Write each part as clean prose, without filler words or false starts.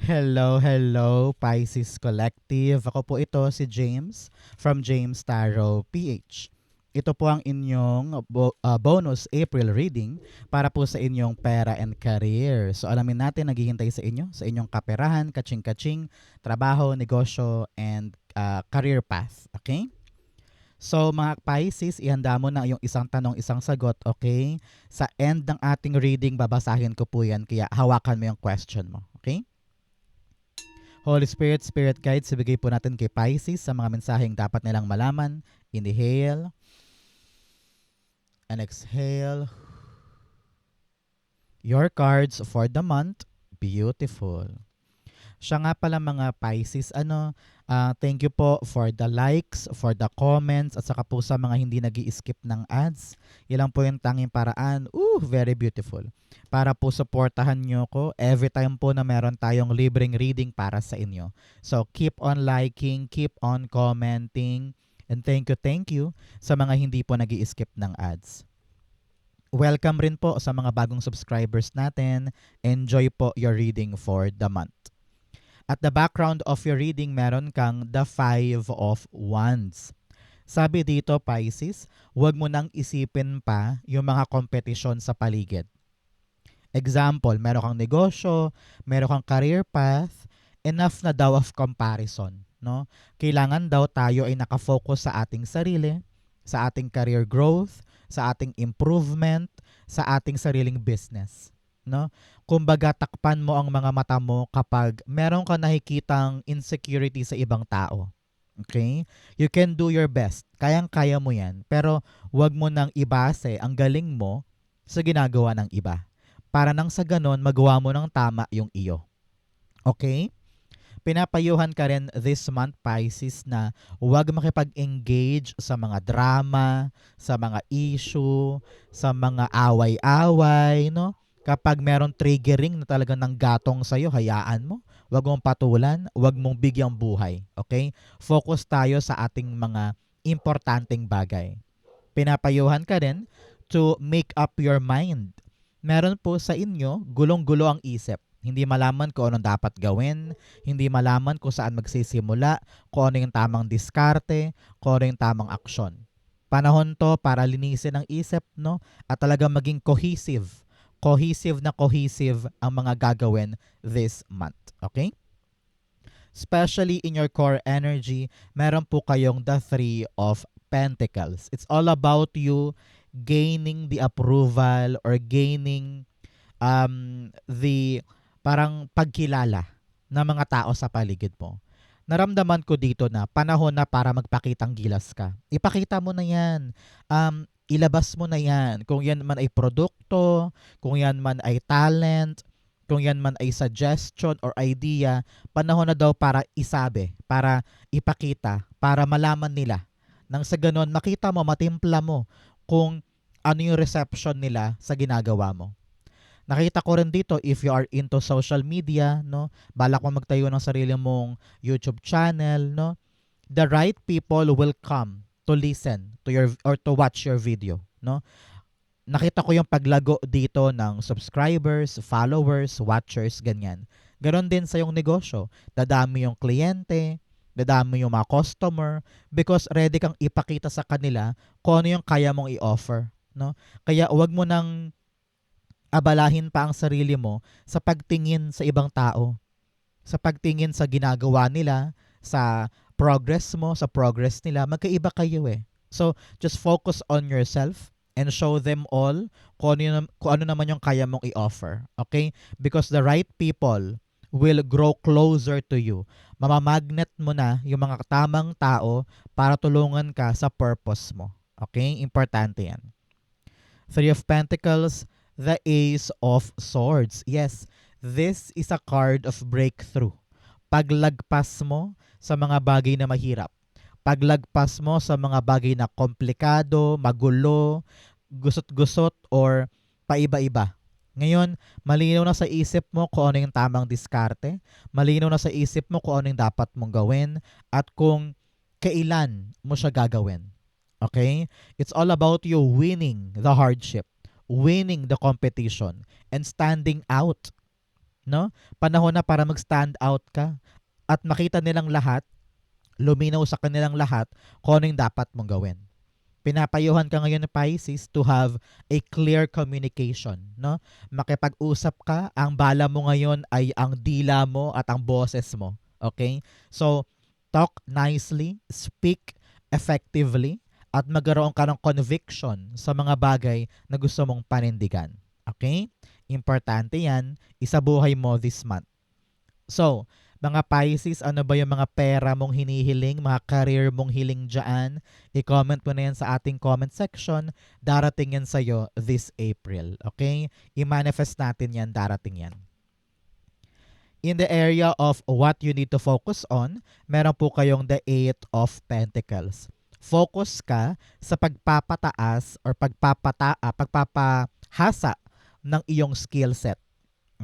Hello, hello, Pisces Collective. Ako po ito si James from James Tarot PH. Ito po ang inyong bonus April reading para po sa inyong pera and career. So alamin natin naghihintay sa inyo, sa inyong kaperahan, kaching-kaching, trabaho, negosyo, and career path. Okay? So mga Pisces, ihanda mo na yung isang tanong, isang sagot, okay? Sa end ng ating reading, babasahin ko po yan, kaya hawakan mo yung question mo, okay? Holy Spirit, Spirit Guides, ibigay po natin kay Pisces sa mga mensaheng dapat nilang malaman. Inhale and exhale. Your cards for the month, beautiful. Siya nga pala mga Pisces, thank you po for the likes, for the comments, at saka po sa mga hindi nag-i-skip ng ads. Ilang po yung tanging paraan. Very beautiful. Para po supportahan nyo ko every time po na meron tayong libreng reading para sa inyo. So keep on liking, keep on commenting, and thank you sa mga hindi po nag-i-skip ng ads. Welcome rin po sa mga bagong subscribers natin. Enjoy po your reading for the month. At the background of your reading, meron kang the Five of Wands. Sabi dito, Pisces, huwag mo nang isipin pa yung mga kompetisyon sa paligid. Example, meron kang negosyo, meron kang career path, enough na daw of comparison. No? Kailangan daw tayo ay nakafocus sa ating sarili, sa ating career growth, sa ating improvement, sa ating sariling business. No? Kumbaga takpan mo ang mga mata mo kapag meron ka nakikitang insecurity sa ibang tao. Okay? You can do your best. Kayang-kaya mo yan. Pero wag mo nang ibase ang galing mo sa ginagawa ng iba. Para nang sa ganon, magawa mo ng tama yung iyo. Okay? Pinapayuhan ka rin this month, Pisces, na huwag makipag-engage sa mga drama, sa mga issue, sa mga away-away, no? Kapag meron triggering na talaga ng gatong sa'yo, hayaan mo. Huwag mong patulan, huwag mong bigyang buhay. Okay? Focus tayo sa ating mga importanteng bagay. Pinapayuhan ka rin to make up your mind. Meron po sa inyo, gulong-gulo ang isip. Hindi malaman kung anong dapat gawin, hindi malaman kung saan magsisimula, kung ano yung tamang diskarte, kung ano yung tamang aksyon. Panahon to para linisin ang isip, no? At talaga maging cohesive. Cohesive ang mga gagawin this month. Okay? Especially in your core energy, meron po kayong the Three of Pentacles. It's all about you gaining the approval or gaining the parang pagkilala ng mga tao sa paligid mo. Naramdaman ko dito na panahon na para magpakitang gilas ka. Ipakita mo na yan. Ilabas mo na yan. Kung yan man ay produkto, kung yan man ay talent, kung yan man ay suggestion or idea, panahon na daw para isabi, para ipakita, para malaman nila. Nang sa ganon, makita mo, matimpla mo kung ano yung reception nila sa ginagawa mo. Nakita ko rin dito, if you are into social media, no, balak mo magtayo ng sarili mong YouTube channel, no, the right people will come to listen to your or to watch your video, no. Nakita ko yung paglago dito ng subscribers, followers, watchers, ganyan. Ganon din sa yung negosyo. Dadami yung kliyente, dadami yung mga customer because ready kang ipakita sa kanila kung ano yung kaya mong i-offer, no. Kaya wag mo nang abalahin pa ang sarili mo sa pagtingin sa ibang tao, sa pagtingin sa ginagawa nila, sa progress mo, sa progress nila. Magkaiba kayo eh. So, just focus on yourself and show them all kung ano naman yung kaya mong i-offer. Okay? Because the right people will grow closer to you. Mamamagnet mo na yung mga tamang tao para tulungan ka sa purpose mo. Okay? Importante yan. Three of Pentacles, the Ace of Swords. Yes, this is a card of breakthrough. Paglagpas mo sa mga bagay na mahirap. Paglagpas mo sa mga bagay na komplikado, magulo, gusot-gusot, or paiba-iba. Ngayon, malinaw na sa isip mo kung ano yung tamang diskarte. Malinaw na sa isip mo kung ano yung dapat mong gawin at kung kailan mo siya gagawin. Okay? It's all about you winning the hardship, winning the competition, and standing out. no? Panahon na para mag-stand out ka at makita nilang lahat, luminaw sa kanilang lahat kung ano yung dapat mong gawin. Pinapayuhan ka ngayon ng Pisces to have a clear communication, no? Makipag-usap ka, ang bala mo ngayon ay ang dila mo at ang boses mo. Okay? So, talk nicely, speak effectively, at magkaroon ka ng conviction sa mga bagay na gusto mong panindigan. Okay? Importante yan, isabuhay mo this month. So, mga Pisces, ano ba yung mga pera mong hinihiling, mga career mong hiling dyan? I-comment mo na yan sa ating comment section. Darating yan sa'yo this April. Okay? I-manifest natin yan, darating yan. In the area of what you need to focus on, meron po kayong the Eight of Pentacles. Focus ka sa pagpapataas or pagpapahasa ng iyong skill set.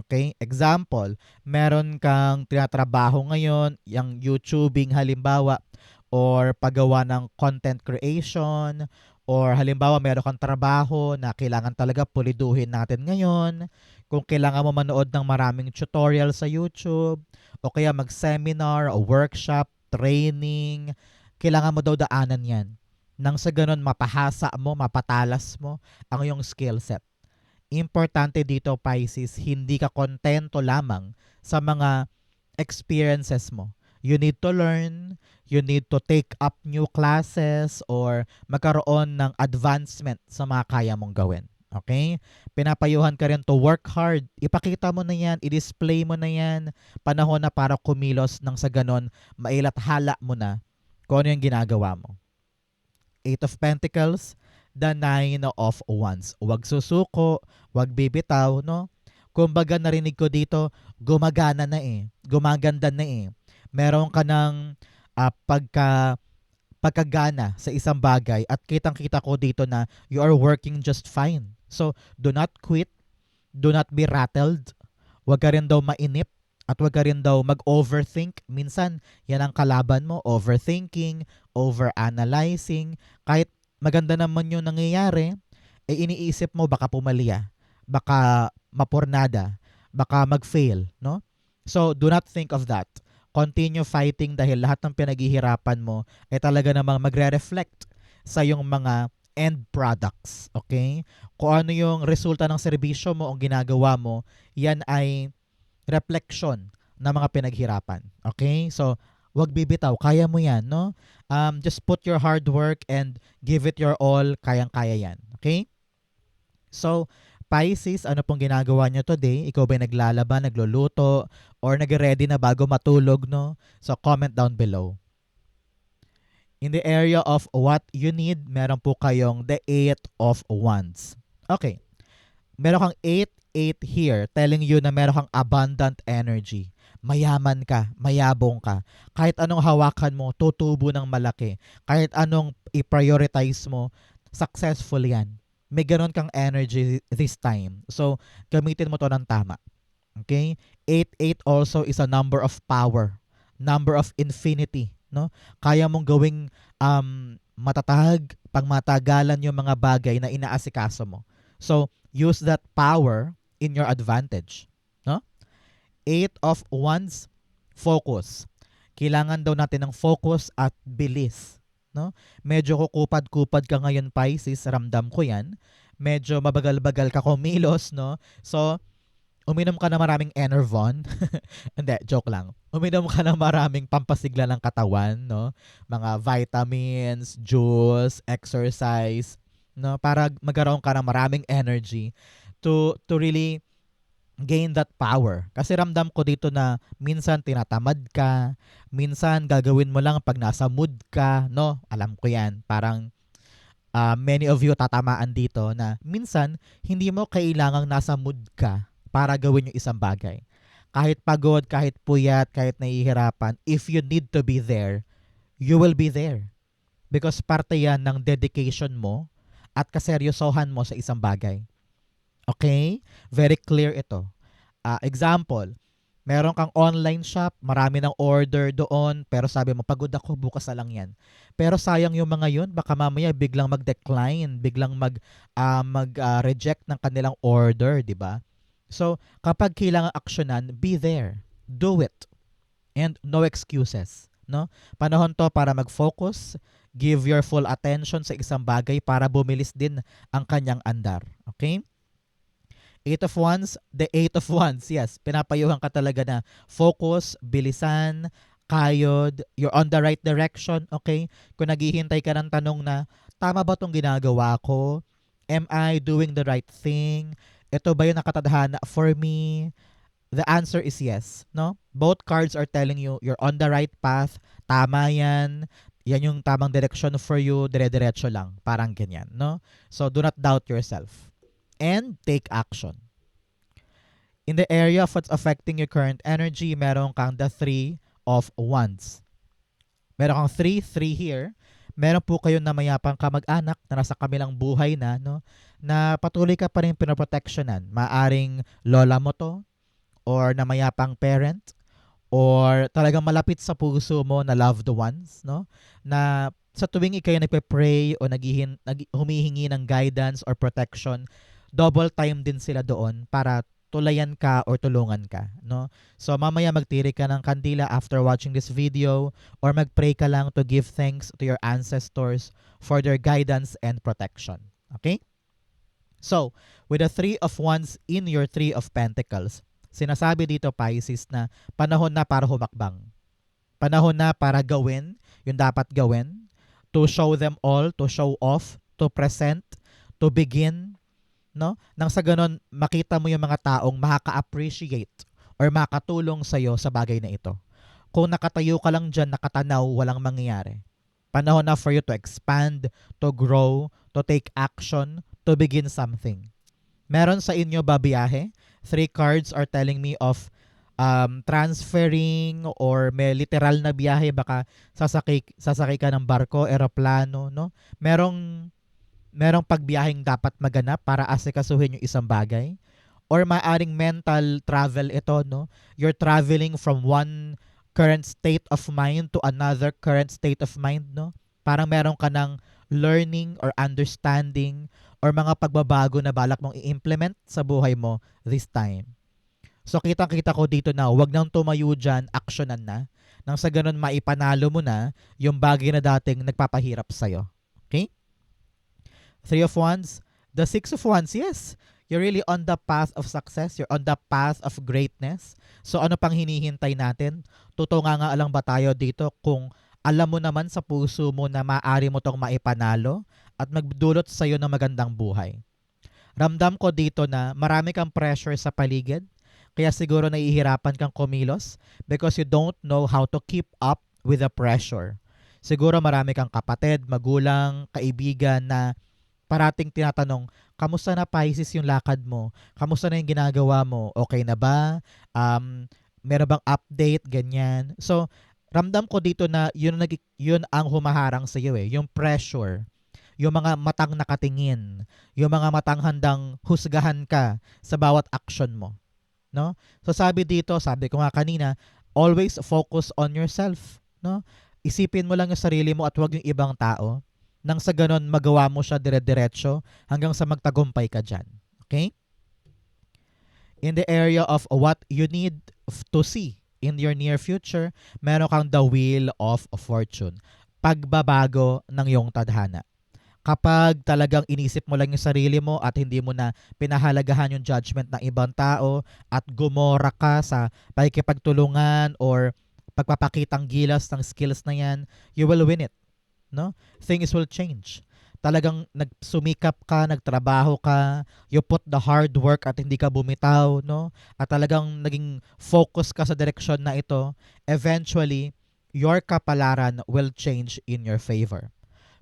Okay? Example, meron kang tinatrabaho ngayon, yung YouTubing halimbawa, or paggawa ng content creation, or halimbawa meron kang trabaho na kailangan talaga puliduhin natin ngayon, kung kailangan mo manood ng maraming tutorial sa YouTube, o kaya mag-seminar, o workshop, training, kailangan mo daw daanan yan. Nang sa ganun, mapahasa mo, mapatalas mo ang iyong skill set. Importante dito, Pisces, hindi ka kontento lamang sa mga experiences mo. You need to learn, you need to take up new classes, or magkaroon ng advancement sa mga kaya mong gawin. Okay? Pinapayuhan ka rin to work hard. Ipakita mo na yan, i-display mo na yan. Panahon na para kumilos, nang sa ganon, mailathala mo na kung ano yung ginagawa mo. Eight of Pentacles, the Nine of Wands. Huwag susuko, huwag bibitaw, no? Kumbaga narinig ko dito, gumagana na eh. Gumaganda na eh. Meron ka ng pagkagana sa isang bagay at kitang-kita ko dito na you are working just fine. So, do not quit. Do not be rattled. Huwag ka rin daw mainip at huwag ka rin daw mag-overthink. Minsan, yan ang kalaban mo. Overthinking, overanalyzing. Kahit maganda naman yung nangyayari, iniisip mo baka pumalya, baka mapurnada, baka mag-fail, no? So, do not think of that. Continue fighting dahil lahat ng pinaghihirapan mo ay talaga namang magre-reflect sa yung mga end products, okay? Kung ano yung resulta ng serbisyo mo o ginagawa mo, yan ay reflection ng mga pinaghirapan, okay? So, wag bibitaw, kaya mo yan, no? Just put your hard work and give it your all, kayang-kaya yan, okay? So, Pisces, ano pong ginagawa nyo today? Ikaw ba naglalaba, nagluluto, or nag-ready na bago matulog, no? So, comment down below. In the area of what you need, meron po kayong the Eight of Wands. Okay. Meron kang 8 here telling you na meron kang abundant energy. Mayaman ka, mayabong ka. Kahit anong hawakan mo, tutubo ng malaki. Kahit anong i-prioritize mo, successful yan. May ganon kang energy this time. So, gamitin mo to ng tama. Okay? 8 also is a number of power. Number of infinity. No? Kaya mong gawing matatag, pangmatagalan yung mga bagay na inaasikaso mo. So, use that power in your advantage. No? 8 of Wands, focus. Kailangan daw natin ng focus at bilis. No? Medyo kukupad-kupad ka ngayon, Pisces, ramdam ko yan. Medyo mabagal-bagal ka kumilos, no? So, uminom ka na maraming Enervon. Hindi, joke lang. Uminom ka na maraming pampasigla ng katawan, no? Mga vitamins, juice, exercise, no? Para magkaroon ka ng maraming energy to really gain that power. Kasi ramdam ko dito na minsan tinatamad ka, minsan gagawin mo lang pag nasa mood ka, no? Alam ko yan. Parang many of you tatamaan dito na minsan hindi mo kailangang nasa mood ka para gawin yung isang bagay. Kahit pagod, kahit puyat, kahit nahihirapan, if you need to be there, you will be there. Because parte yan ng dedication mo at kaseryosohan mo sa isang bagay. Okay? Very clear ito. Example, meron kang online shop, marami ng order doon, pero sabi mo, pagod ako, bukas na lang yan. Pero sayang yung mga yun, baka mamaya biglang mag-decline, biglang mag-reject ng kanilang order, di ba? So, kapag kailangan aksyonan, be there. Do it. And no excuses. No? Panahon to para mag-focus, give your full attention sa isang bagay para bumilis din ang kanyang andar. Okay? Eight of Wands, the Eight of Wands, yes, pinapayuhan ka talaga na focus, bilisan, kayod, you're on the right direction, okay? Kung naghihintay ka ng tanong na, tama ba itong ginagawa ko? Am I doing the right thing? Ito ba yung nakatadhana for me? The answer is yes, no? Both cards are telling you you're on the right path, tama yan, yan yung tamang direction for you, dire-diretso lang, parang ganyan, no? So do not doubt yourself and take action. In the area of what's affecting your current energy, meron kang the Three of Wands. Meron kang 3 here. Meron po kayo na mayapang kamag-anak na nasa kamilang buhay na, no? Na patuloy ka pa rin pinoprotectionan. Maaring lola mo to, or na mayapang parent, or talagang malapit sa puso mo na loved ones, no? Na sa tuwing ikaw nagpe-pray o humihingi ng guidance or protection, double time din sila doon para tulayan ka or tulungan ka, no? So mamaya magtiri ka ng kandila after watching this video, or magpray ka lang to give thanks to your ancestors for their guidance and protection. Okay? So, with the Three of Wands in your Three of Pentacles, sinasabi dito, Pisces, na panahon na para humakbang. Panahon na para gawin yung dapat gawin, to show them all, to show off, to present, to begin, no? Nang sa ganon, makita mo yung mga taong makaka-appreciate or makatulong sa'yo sa bagay na ito. Kung nakatayo ka lang dyan, nakatanaw, walang mangyayari. Panahon na for you to expand, to grow, to take action, to begin something. Meron sa inyo ba biyahe? 3 cards are telling me of transferring or may literal na biyahe. Baka sasakay ka ng barko, eroplano, no? Merong pagbiyaheng dapat maganap para asikasuhin yung isang bagay, or maaring mental travel ito, no? You're traveling from one current state of mind to another current state of mind, no? Parang meron ka ng learning or understanding or mga pagbabago na balak mong i-implement sa buhay mo this time. So kitang-kita ko dito na wag nang tumayo dyan, aksyonan na. Nang sa ganun maipanalo mo na yung bagay na dating nagpapahirap sa'yo. Okay? Three of Wands, the Six of Wands, yes. You're really on the path of success. You're on the path of greatness. So ano pang hinihintay natin? Tutunga nga lang ba tayo dito kung alam mo naman sa puso mo na maaari mo tong maipanalo at magdulot sa'yo ng magandang buhay. Ramdam ko dito na marami kang pressure sa paligid, kaya siguro nahihirapan kang kumilos because you don't know how to keep up with the pressure. Siguro marami kang kapatid, magulang, kaibigan na parating tinatanong, kamusta na Pisces yung lakad mo? Kamusta na yung ginagawa mo? Okay na ba? Meron bang update? Ganyan. So, ramdam ko dito na yun ang humaharang sa iyo eh. Yung pressure. Yung mga matang nakatingin. Yung mga matang handang husgahan ka sa bawat action mo. No? So, sabi ko nga kanina, always focus on yourself. No? Isipin mo lang yung sarili mo at huwag yung ibang tao. Nang sa ganon, magawa mo siya dire-diretso hanggang sa magtagumpay ka dyan. Okay? In the area of what you need to see in your near future, meron kang the Wheel of Fortune. Pagbabago ng iyong tadhana. Kapag talagang inisip mo lang yung sarili mo at hindi mo na pinahalagahan yung judgment ng ibang tao at gumora ka sa pakikipagtulungan or pagpapakitang gilas ng skills na yan, you will win it. No? Things will change. Talagang nagsumikap ka, nagtrabaho ka, you put the hard work at hindi ka bumitaw, no? At talagang naging focus ka sa direksyon na ito, eventually, your kapalaran will change in your favor.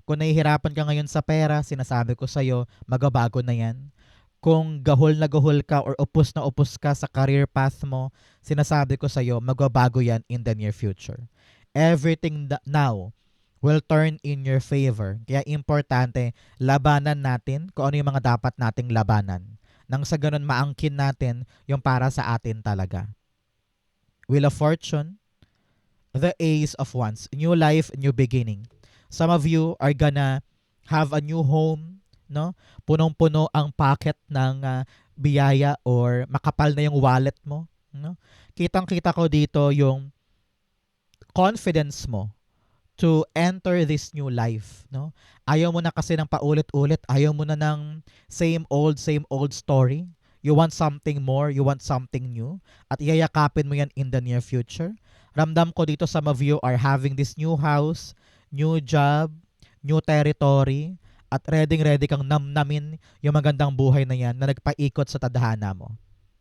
Kung nahihirapan ka ngayon sa pera, sinasabi ko sa'yo, magabago na yan. Kung gahol na gahol ka or upos na upos ka sa career path mo, sinasabi ko sa'yo, magbabago yan in the near future. Everything now will turn in your favor. Kaya importante, labanan natin kung ano yung mga dapat nating labanan. Nang sa ganun, maangkin natin yung para sa atin talaga. Wheel of Fortune, the Ace of Wands, new life, new beginning. Some of you are gonna have a new home, no? Punong-puno ang pocket ng biyaya or makapal na yung wallet mo, no? Kitang-kita ko dito yung confidence mo to enter this new life, no? Ayaw mo na kasi ng paulit-ulit, ayaw mo na ng same old story. You want something more, you want something new, at iyayakapin mo yan in the near future. Ramdam ko dito some of you are having this new house, new job, new territory, at ready kang namnamin yung magandang buhay na yan na nagpaikot sa tadhana mo.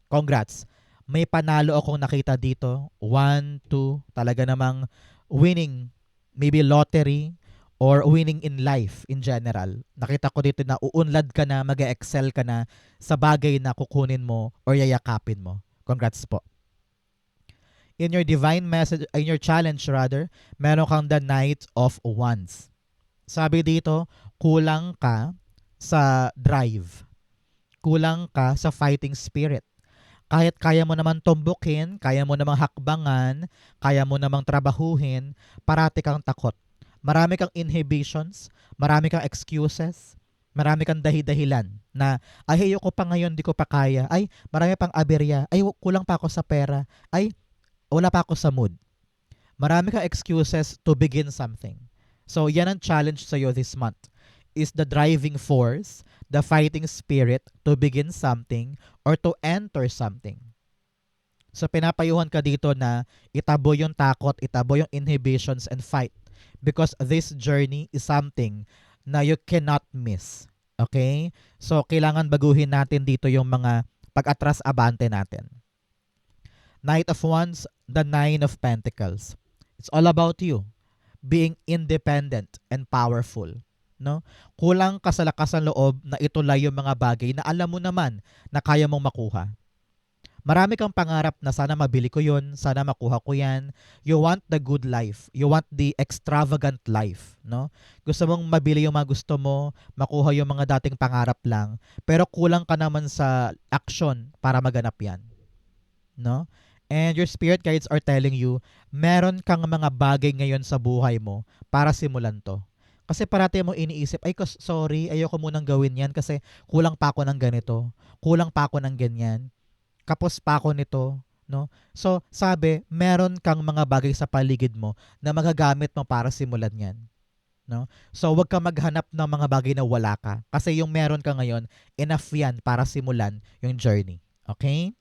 Congrats! May panalo akong nakita dito. 1, 2, talaga namang winning, maybe lottery, or winning in life in general. Nakita ko dito na uunlad ka na, mag-excel ka na sa bagay na kukunin mo or yayakapin mo. Congrats po. In your divine message, in your challenge rather, meron kang the Knight of Wands. Sabi dito, kulang ka sa drive. Kulang ka sa fighting spirit. Kahit kaya mo naman tumbukin, kaya mo namang hakbangan, kaya mo namang trabahuhin, parati kang takot. Marami kang inhibitions, marami kang excuses, marami kang dahi-dahilan na, ay, ayoko pa ngayon, di ko pa kaya. Ay, marami pang aberya. Ay, kulang pa ako sa pera. Ay, wala pa ako sa mood. Marami kang excuses to begin something. So, yan ang challenge sa'yo this month. Is the driving force, the fighting spirit to begin something or to enter something. So, pinapayuhan ka dito na itabo yung takot, itabo yung inhibitions and fight. Because this journey is something na you cannot miss. Okay? So, kailangan baguhin natin dito yung mga pag-atras-abante natin. Knight of Wands, the Nine of Pentacles. It's all about you being independent and powerful. No? Kulang ka sa lakas ng loob na itulay yung mga bagay na alam mo naman na kaya mong makuha. Marami kang pangarap na sana mabili ko yun, sana makuha ko yan. You want the good life. You want the extravagant life. No? Gusto mong mabili yung mga gusto mo, makuha yung mga dating pangarap lang, pero kulang ka naman sa action para maganap yan. No? And your spirit guides are telling you, meron kang mga bagay ngayon sa buhay mo para simulan to. Kasi parati mo iniisip, ay sorry, ayoko munang gawin yan kasi kulang pa ako ng ganito, kulang pa ako ng ganyan, kapos pa ako nito, no? So, sabi, meron kang mga bagay sa paligid mo na magagamit mo para simulan yan, no? So, wag ka maghanap ng mga bagay na wala ka kasi yung meron ka ngayon, enough yan para simulan yung journey. Okay?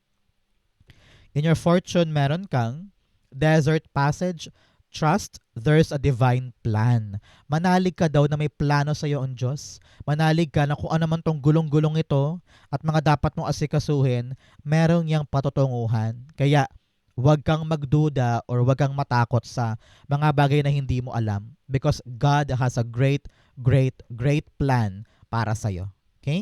In your fortune, meron kang desert passage, trust, there's a divine plan. Manalig ka daw na may plano sa iyo ang Diyos. Manalig ka na kung ano man tong gulong-gulong ito at mga dapat mong asikasuhin, meron niyang patutunguhan. Kaya, huwag kang magduda or huwag kang matakot sa mga bagay na hindi mo alam because God has a great, great, great plan para sa iyo. Okay?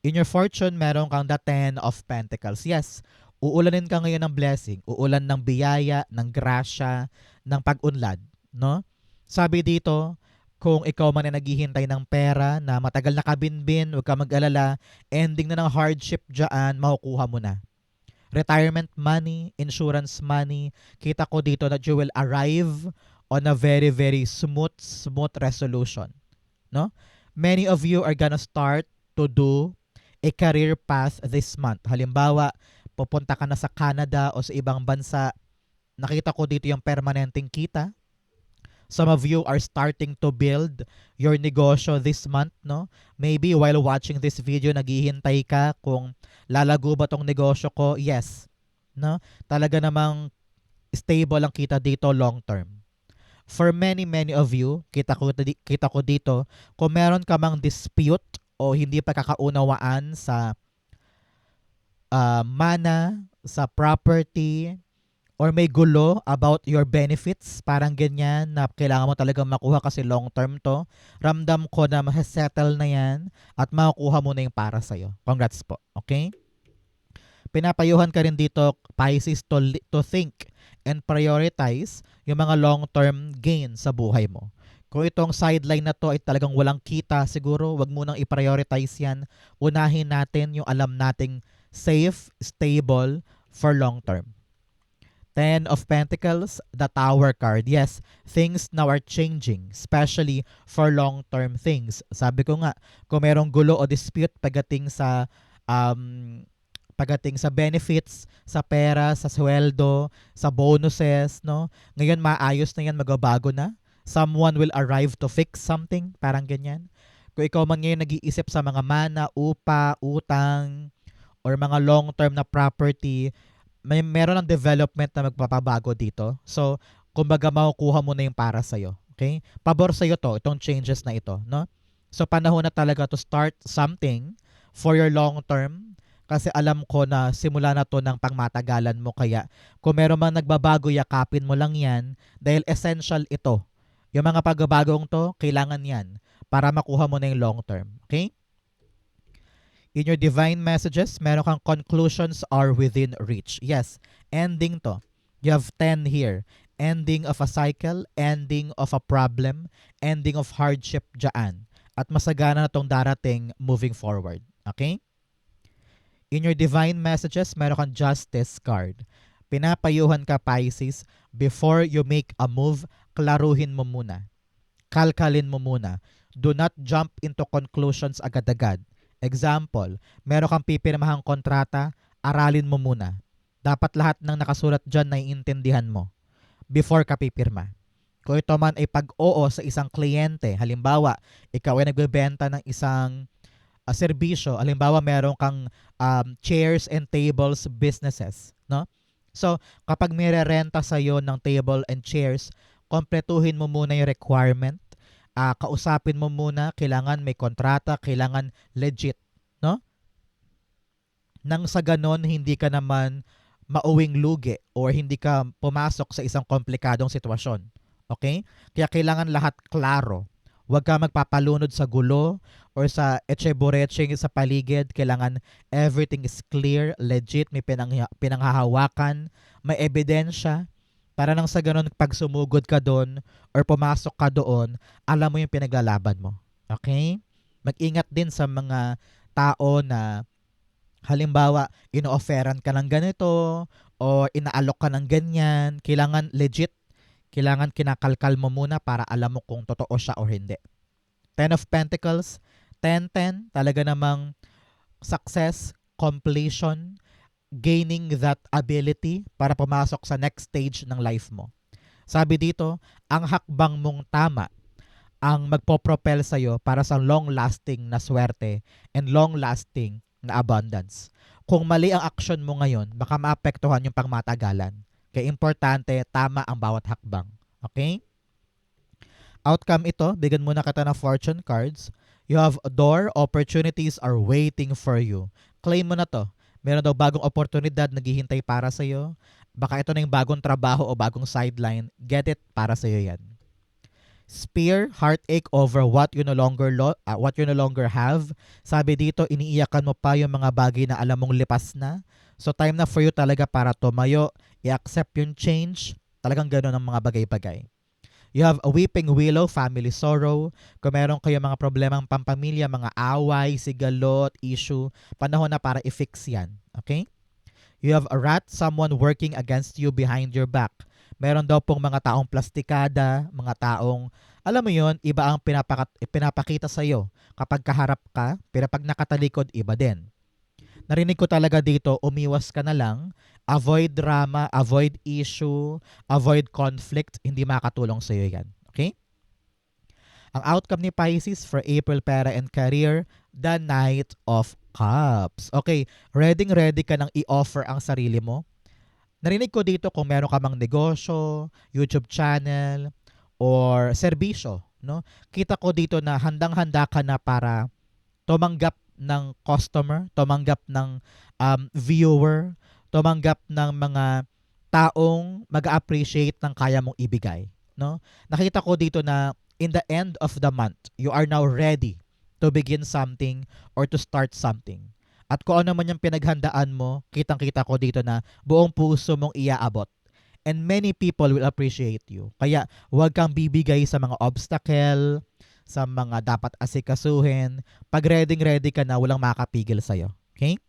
In your fortune, meron kang the Ten of Pentacles. Yes, uulanin ka ngayon ng blessing, uulan ng biyaya, ng grasya, ng pag-unlad, no? Sabi dito, kung ikaw man ay naghihintay ng pera na matagal na kabinbin, huwag ka mag-alala, ending na ng hardship dyan, makukuha mo na. Retirement money, insurance money, kita ko dito that you will arrive on a very, very smooth resolution, no? Many of you are gonna start to do a career path this month. Halimbawa, pupunta ka na sa Canada o sa ibang bansa, nakita ko dito yung permanenteng kita. Some of you are starting to build your negosyo this month, no? Maybe while watching this video, naghihintay ka kung lalago ba tong negosyo ko. Yes, no? Talaga namang stable ang kita dito long term. For many of you, kita ko dito, kung meron ka mang dispute o hindi pa kakaunawaan sa mana, sa property, or may gulo about your benefits, parang ganyan na kailangan mo talagang makuha kasi long term to, ramdam ko na masettle na yan at makukuha mo na yung para sa'yo. Congrats po. Okay? Pinapayuhan ka rin dito, Pisces, to think and prioritize yung mga long-term gain sa buhay mo. Kung itong sideline na to ay talagang walang kita, siguro wag mo nang i-prioritize yan. Unahin natin yung alam nating safe, stable, for long term. Ten of Pentacles, the Tower card. Yes, things now are changing, especially for long-term things. Sabi ko nga, kung merong gulo o dispute um, pagdating sa benefits, sa pera, sa sweldo, sa bonuses, no? Ngayon maayos na yan, magbabago na. Someone will arrive to fix something, parang ganyan. Kung ikaw man ngayon nag-iisip sa mga mana, upa, utang, or mga long-term na property, meron ng development na magpapabago dito. So, kumbaga makukuha mo na yung para sa'yo. Okay? Pabor sa'yo to, itong changes na ito. No? So, panahon na talaga to start something for your long term. Kasi alam ko na simula na to ng pangmatagalan mo. Kaya kung meron mang nagbabago, yakapin mo lang yan. Dahil essential ito. Yung mga pagbabagong to, kailangan yan para makuha mo na yung long term. Okay? In your divine messages, meron kang conclusions are within reach. Yes, ending to. You have 10 here. Ending of a cycle, ending of a problem, ending of hardship dyan. At masagana na itong darating moving forward. Okay? In your divine messages, meron kang justice card. Pinapayuhan ka, Pisces, before you make a move, klaruhin mo muna. Kalkalin mo muna. Do not jump into conclusions agad-agad. Example, meron kang pipirmahang kontrata, aralin mo muna. Dapat lahat ng nakasulat dyan naiintindihan mo before ka pipirma. Kung ito man ay pag-oo sa isang kliyente, halimbawa, ikaw ay nagbebenta ng isang serbisyo, halimbawa meron kang chairs and tables businesses, no? So, kapag may rerenta sa'yo ng table and chairs, kompletuhin mo muna yung requirement. Kausapin mo muna, kailangan may kontrata, kailangan legit, no? Nang sa ganon, hindi ka naman mauwing lugi or hindi ka pumasok sa isang komplikadong sitwasyon. Okay? Kaya kailangan lahat klaro. Huwag ka magpapalunod sa gulo or sa etche-boreche sa paligid. Kailangan everything is clear, legit, may pinanghahawakan, may ebidensya. Para nang sa ganun, pag sumugod ka doon or pumasok ka doon, alam mo yung pinaglalaban mo. Okay? Mag-ingat din sa mga tao na halimbawa, ino-offeran ka ng ganito o inaalok ka ng ganyan. Kailangan legit. Kailangan kinakalkal mo muna para alam mo kung totoo siya o hindi. Ten of Pentacles, 10-10, talaga namang success, completion, gaining that ability para pumasok sa next stage ng life mo. Sabi dito, ang hakbang mong tama ang magpo-propel sa'yo para sa long-lasting na swerte and long-lasting na abundance. Kung mali ang action mo ngayon, baka maapektuhan yung pangmatagalan. Kaya importante, tama ang bawat hakbang. Okay? Outcome ito, bigyan muna kita ng fortune cards. You have a door, opportunities are waiting for you. Claim mo na to. Meron daw bagong oportunidad naghihintay para sa'yo. Baka ito na yung bagong trabaho o bagong sideline. Get it, para sa'yo yan. Spear, heartache over what you no longer have. Sabi dito, iniiyakan mo pa yung mga bagay na alam mong lipas na. So time na for you talaga para tumayo, i-accept yung change. Talagang gano'n ang mga bagay-bagay. You have a weeping willow, family sorrow. Kung meron kayo mga problemang pampamilya, mga away, sigalot, issue, panahon na para i-fix yan. Okay? You have a rat, someone working against you behind your back. Meron daw pong mga taong plastikada, mga taong, alam mo yon, iba ang pinapakita sa'yo. Kapag kaharap ka, pero pag nakatalikod, iba din. Narinig ko talaga dito, umiwas ka na lang, avoid drama, avoid issue, avoid conflict, hindi makatulong sa iyo yan. Okay? Ang outcome ni Pisces for April, pera and career, the Knight of Cups. Okay, ready ka nang i-offer ang sarili mo. Narinig ko dito kung meron ka mang negosyo, YouTube channel, or serbisyo, no? Kita ko dito na handang-handa ka na para tumanggap ng customer, tumanggap ng viewer, tumanggap ng mga taong mag-appreciate ng kaya mong ibigay, no? Nakita ko dito na in the end of the month, you are now ready to begin something or to start something. At kung ano man yung pinaghandaan mo, kitang-kita ko dito na buong puso mong iaabot. And many people will appreciate you. Kaya huwag kang bibigay sa mga obstacle, sa mga dapat asikasuhin. Pag ready ka na, walang makakapigil sa'yo. Okay?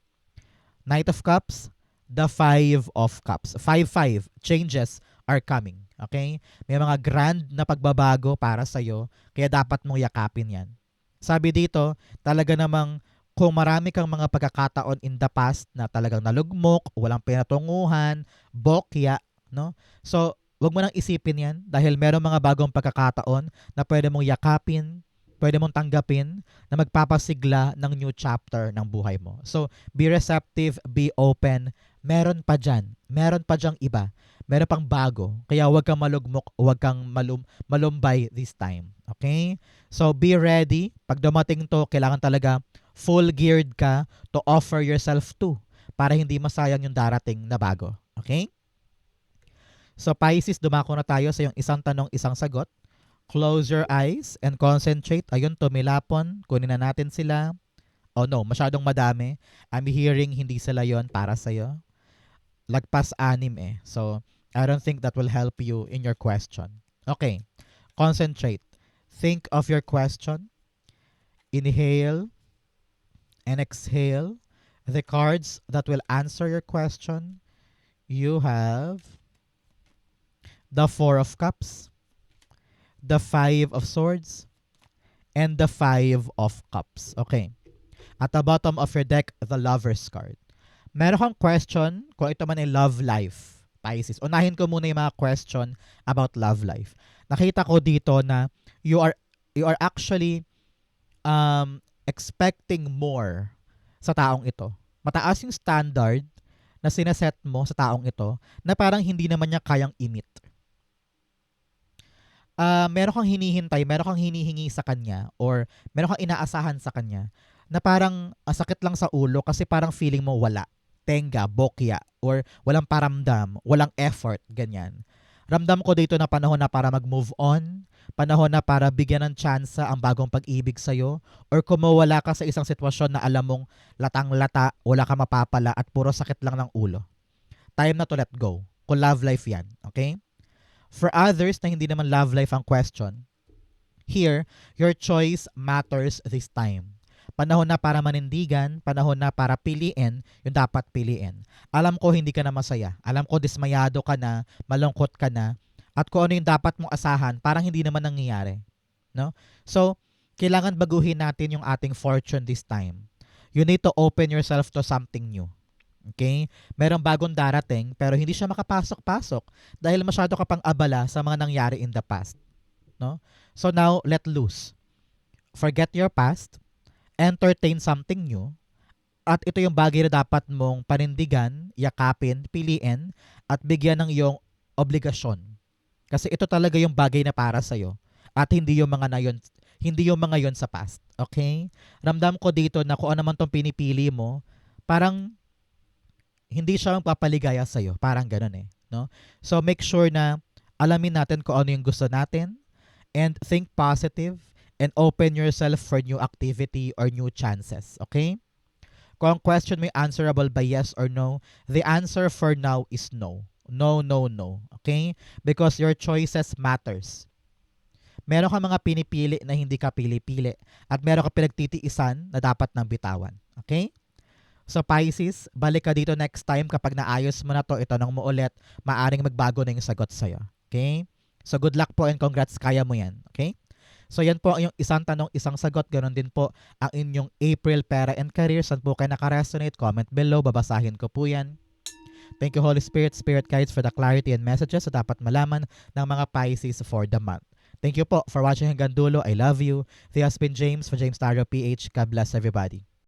Knight of Cups, the Five of Cups. 5-5, changes are coming. Okay? May mga grand na pagbabago para sa'yo, kaya dapat mong yakapin yan. Sabi dito, talaga namang kung marami kang mga pagkakataon in the past na talagang nalugmok, walang pinatunguhan, bokya, no? So, wag mo nang isipin yan dahil meron mga bagong pagkakataon na pwede mong yakapin, pwede mong tanggapin na magpapasigla ng new chapter ng buhay mo. So, be receptive, be open. Meron pa dyan. Meron pa dyang iba. Meron pang bago. Kaya wag kang malugmok, wag kang malumbay this time. Okay? So, be ready. Pag dumating to, kailangan talaga full geared ka to offer yourself to para hindi masayang yung darating na bago. Okay? So, Pisces, dumako na tayo sa yung isang tanong, isang sagot. Close your eyes and concentrate. Ayun, tumilapon. Kunin na natin sila. Oh no, masyadong madami. I'm hearing hindi sila yon para sa'yo. Lagpas 6 eh. So, I don't think that will help you in your question. Okay. Concentrate. Think of your question. Inhale and exhale the cards that will answer your question. You have the Four of Cups, the Five of Swords, and the Five of Cups. Okay. At the bottom of your deck, the Lover's card. Meron kang question kung ito man ay love life, Pisces. Unahin ko muna yung mga question about love life. Nakita ko dito na you are actually expecting more sa taong ito. Mataas yung standard na sineset mo sa taong ito na parang hindi naman niya kayang i-meet. Meron kang hinihintay, meron kang hinihingi sa kanya or meron kang inaasahan sa kanya na parang sakit lang sa ulo kasi parang feeling mo wala. Tenga, bokya, or walang paramdam, walang effort, ganyan. Ramdam ko dito na panahon na para mag-move on, panahon na para bigyan ng tsansa ang bagong pag-ibig sa'yo, or kung mawala ka sa isang sitwasyon na alam mong latang-lata, wala ka mapapala at puro sakit lang ng ulo. Time na to let go. Kung love life yan, okay? For others na hindi naman love life ang question, here, your choice matters this time. Panahon na para manindigan, panahon na para piliin yung dapat piliin. Alam ko hindi ka na masaya. Alam ko dismayado ka na, malungkot ka na, at kung ano yung dapat mong asahan, parang hindi naman nangyayari. No? So, kailangan baguhin natin yung ating fortune this time. You need to open yourself to something new. Okay? Merong bagong darating, pero hindi siya makapasok-pasok dahil masyado ka pang abala sa mga nangyari in the past. No? So now, let loose. Forget your past. Entertain something new, at ito yung bagay na dapat mong panindigan, yakapin, piliin, at bigyan ng iyong obligasyon. Kasi ito talaga yung bagay na para sa'yo, at hindi yung mga yon sa past. Okay? Ramdam ko dito na kung ano man tong pinipili mo, parang hindi siya magpapaligaya sa'yo. Parang ganun eh. No? So make sure na alamin natin kung ano yung gusto natin, and think positive, and open yourself for new activity or new chances. Okay? Kung ang question may answerable by yes or no, the answer for now is no. No, no, no. Okay? Because your choices matters. Meron ka mga pinipili na hindi ka pili-pili at meron ka pinagtitiisan na dapat nang bitawan. Okay? So Pisces, balik ka dito next time kapag naayos mo na to, itanong mo ulit, maaring magbago na yung sagot sa'yo. Okay? So good luck po and congrats, kaya mo yan. Okay? So yan po yung isang tanong, isang sagot. Ganon din po ang inyong April Pera and Career. Saan po kayo nakaresonate? Comment below. Babasahin ko po yan. Thank you Holy Spirit, Spirit Guides for the clarity and messages na dapat malaman ng mga Pisces for the month. Thank you po for watching hanggang dulo. I love you. This has been James for James Tarot PH. God bless everybody.